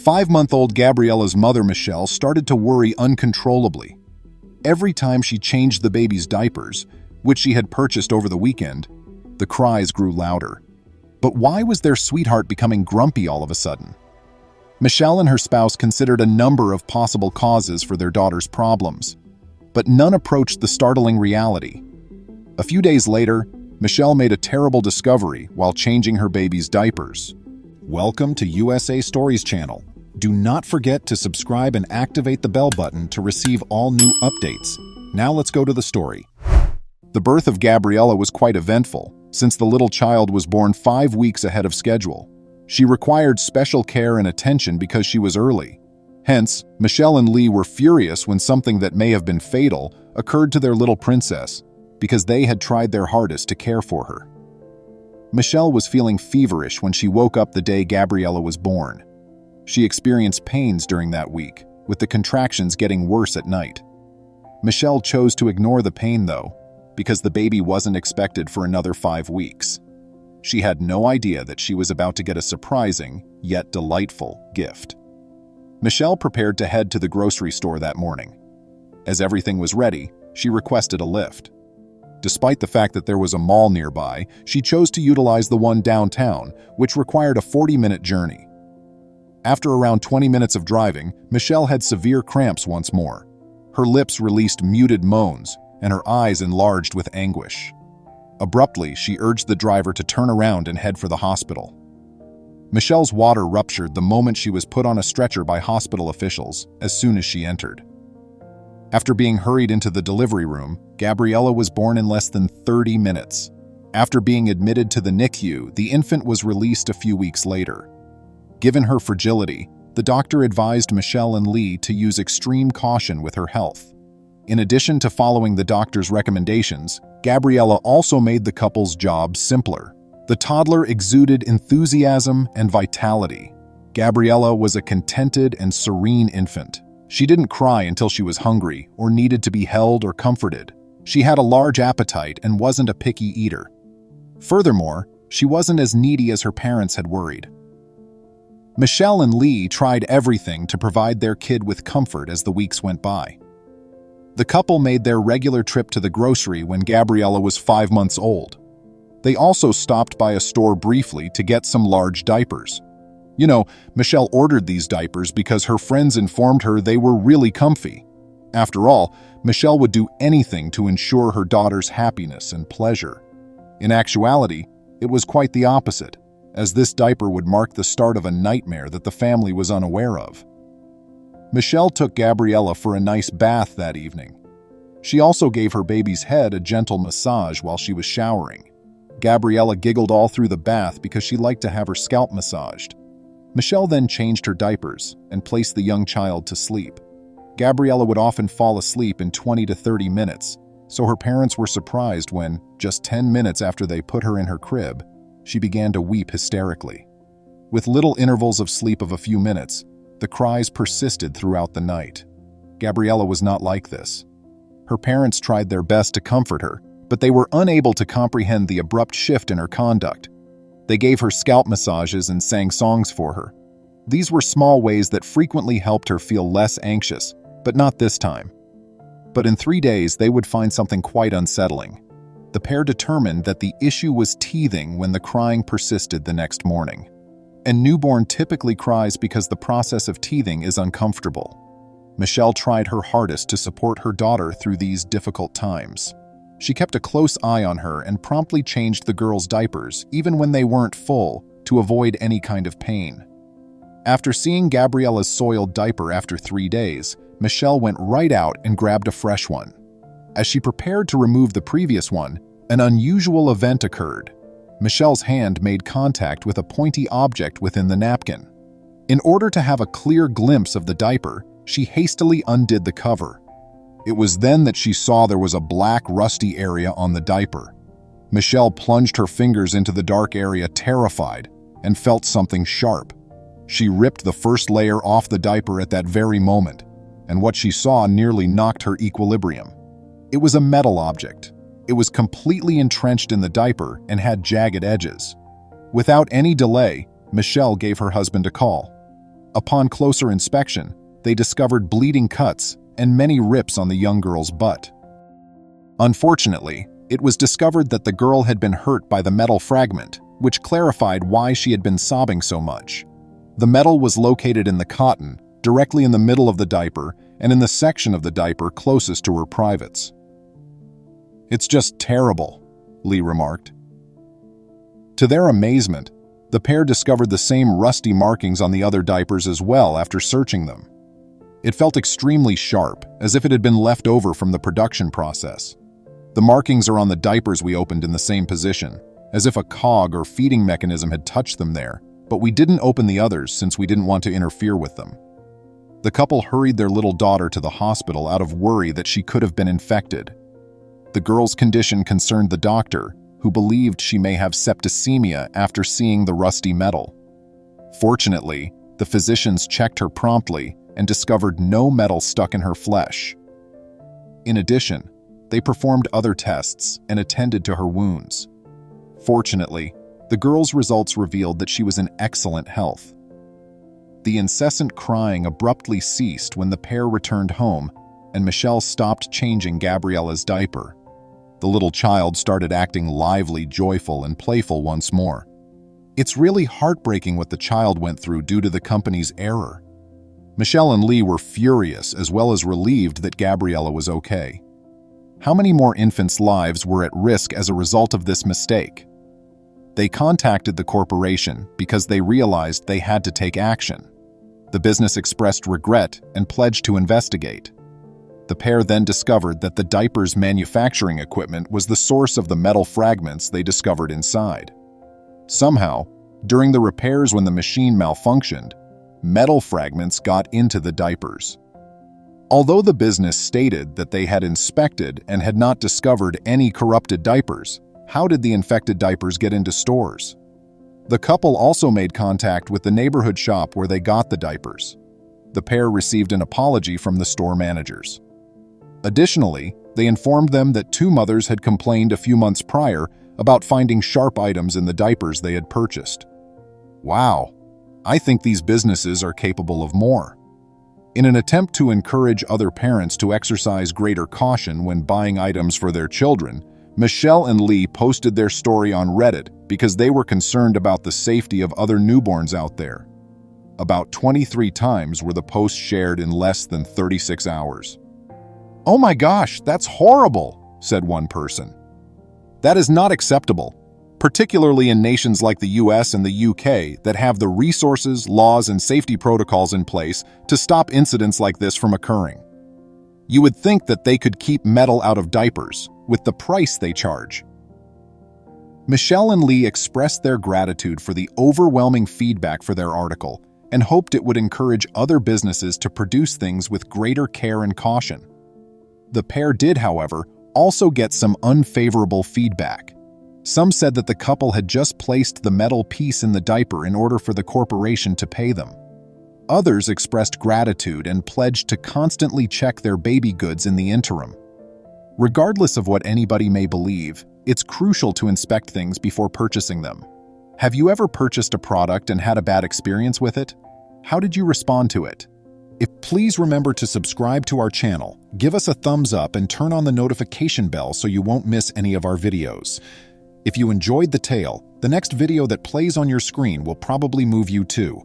5-month-old Gabriella's mother, Michelle, started to worry uncontrollably. Every time she changed the baby's diapers, which she had purchased over the weekend, the cries grew louder. But why was their sweetheart becoming grumpy all of a sudden? Michelle and her spouse considered a number of possible causes for their daughter's problems, but none approached the startling reality. A few days later, Michelle made a terrible discovery while changing her baby's diapers. Welcome to USA Stories channel. Do not forget to subscribe and activate the bell button to receive all new updates. Now let's go to the story. The birth of Gabriella was quite eventful, since the little child was born 5 weeks ahead of schedule. She required special care and attention because she was early. Hence, Michelle and Lee were furious when something that may have been fatal occurred to their little princess, because they had tried their hardest to care for her. Michelle was feeling feverish when she woke up the day Gabriella was born. She experienced pains during that week, with the contractions getting worse at night. Michelle chose to ignore the pain, though, because the baby wasn't expected for another 5 weeks. She had no idea that she was about to get a surprising, yet delightful, gift. Michelle prepared to head to the grocery store that morning. As everything was ready, she requested a lift. Despite the fact that there was a mall nearby, she chose to utilize the one downtown, which required a 40-minute journey. After around 20 minutes of driving, Michelle had severe cramps once more. Her lips released muted moans, and her eyes enlarged with anguish. Abruptly, she urged the driver to turn around and head for the hospital. Michelle's water ruptured the moment she was put on a stretcher by hospital officials as soon as she entered. After being hurried into the delivery room, Gabriella was born in less than 30 minutes. After being admitted to the NICU, the infant was released a few weeks later. Given her fragility, the doctor advised Michelle and Lee to use extreme caution with her health. In addition to following the doctor's recommendations, Gabriella also made the couple's job simpler. The toddler exuded enthusiasm and vitality. Gabriella was a contented and serene infant. She didn't cry until she was hungry or needed to be held or comforted. She had a large appetite and wasn't a picky eater. Furthermore, she wasn't as needy as her parents had worried. Michelle and Lee tried everything to provide their kid with comfort as the weeks went by. The couple made their regular trip to the grocery when Gabriella was 5 months old. They also stopped by a store briefly to get some large diapers. Michelle ordered these diapers because her friends informed her they were really comfy. After all, Michelle would do anything to ensure her daughter's happiness and pleasure. In actuality, it was quite the opposite, as this diaper would mark the start of a nightmare that the family was unaware of. Michelle took Gabriella for a nice bath that evening. She also gave her baby's head a gentle massage while she was showering. Gabriella giggled all through the bath because she liked to have her scalp massaged. Michelle then changed her diapers and placed the young child to sleep. Gabriella would often fall asleep in 20 to 30 minutes, so her parents were surprised when, just 10 minutes after they put her in her crib, she began to weep hysterically. With little intervals of sleep of a few minutes, the cries persisted throughout the night. Gabriella was not like this. Her parents tried their best to comfort her, but they were unable to comprehend the abrupt shift in her conduct. They gave her scalp massages and sang songs for her. These were small ways that frequently helped her feel less anxious, but not this time. But in 3 days, they would find something quite unsettling. The pair determined that the issue was teething when the crying persisted the next morning. A newborn typically cries because the process of teething is uncomfortable. Michelle tried her hardest to support her daughter through these difficult times. She kept a close eye on her and promptly changed the girls' diapers, even when they weren't full, to avoid any kind of pain. After seeing Gabriella's soiled diaper after 3 days, Michelle went right out and grabbed a fresh one. As she prepared to remove the previous one, an unusual event occurred. Michelle's hand made contact with a pointy object within the napkin. In order to have a clear glimpse of the diaper, she hastily undid the cover. It was then that she saw there was a black, rusty area on the diaper. Michelle plunged her fingers into the dark area, terrified, and felt something sharp. She ripped the first layer off the diaper at that very moment, and what she saw nearly knocked her equilibrium. It was a metal object. It was completely entrenched in the diaper and had jagged edges. Without any delay, Michelle gave her husband a call. Upon closer inspection, they discovered bleeding cuts and many rips on the young girl's butt. Unfortunately, it was discovered that the girl had been hurt by the metal fragment, which clarified why she had been sobbing so much. The metal was located in the cotton, directly in the middle of the diaper and in the section of the diaper closest to her privates. "It's just terrible," Lee remarked. To their amazement, the pair discovered the same rusty markings on the other diapers as well after searching them. It felt extremely sharp, as if it had been left over from the production process. The markings are on the diapers we opened in the same position, as if a cog or feeding mechanism had touched them there, but we didn't open the others since we didn't want to interfere with them. The couple hurried their little daughter to the hospital out of worry that she could have been infected. The girl's condition concerned the doctor, who believed she may have septicemia after seeing the rusty metal. Fortunately, the physicians checked her promptly and discovered no metal stuck in her flesh. In addition, they performed other tests and attended to her wounds. Fortunately, the girl's results revealed that she was in excellent health. The incessant crying abruptly ceased when the pair returned home and Michelle stopped changing Gabriella's diaper. The little child started acting lively, joyful, and playful once more. It's really heartbreaking what the child went through due to the company's error. Michelle and Lee were furious as well as relieved that Gabriella was okay. How many more infants' lives were at risk as a result of this mistake? They contacted the corporation because they realized they had to take action. The business expressed regret and pledged to investigate. The pair then discovered that the diaper's manufacturing equipment was the source of the metal fragments they discovered inside. Somehow, during the repairs when the machine malfunctioned, metal fragments got into the diapers. Although the business stated that they had inspected and had not discovered any corrupted diapers, how did the infected diapers get into stores? The couple also made contact with the neighborhood shop where they got the diapers. The pair received an apology from the store managers. Additionally, they informed them that two mothers had complained a few months prior about finding sharp items in the diapers they had purchased. Wow, I think these businesses are capable of more. In an attempt to encourage other parents to exercise greater caution when buying items for their children, Michelle and Lee posted their story on Reddit because they were concerned about the safety of other newborns out there. About 23 times were the posts shared in less than 36 hours. "Oh my gosh, that's horrible," said one person. "That is not acceptable, particularly in nations like the US and the UK that have the resources, laws, and safety protocols in place to stop incidents like this from occurring. You would think that they could keep metal out of diapers with the price they charge." Michelle and Lee expressed their gratitude for the overwhelming feedback for their article and hoped it would encourage other businesses to produce things with greater care and caution. The pair did, however, also get some unfavorable feedback. Some said that the couple had just placed the metal piece in the diaper in order for the corporation to pay them. Others expressed gratitude and pledged to constantly check their baby goods in the interim. Regardless of what anybody may believe, it's crucial to inspect things before purchasing them. Have you ever purchased a product and had a bad experience with it? How did you respond to it? Please remember to subscribe to our channel, give us a thumbs up, and turn on the notification bell so you won't miss any of our videos. If you enjoyed the tale, the next video that plays on your screen will probably move you too.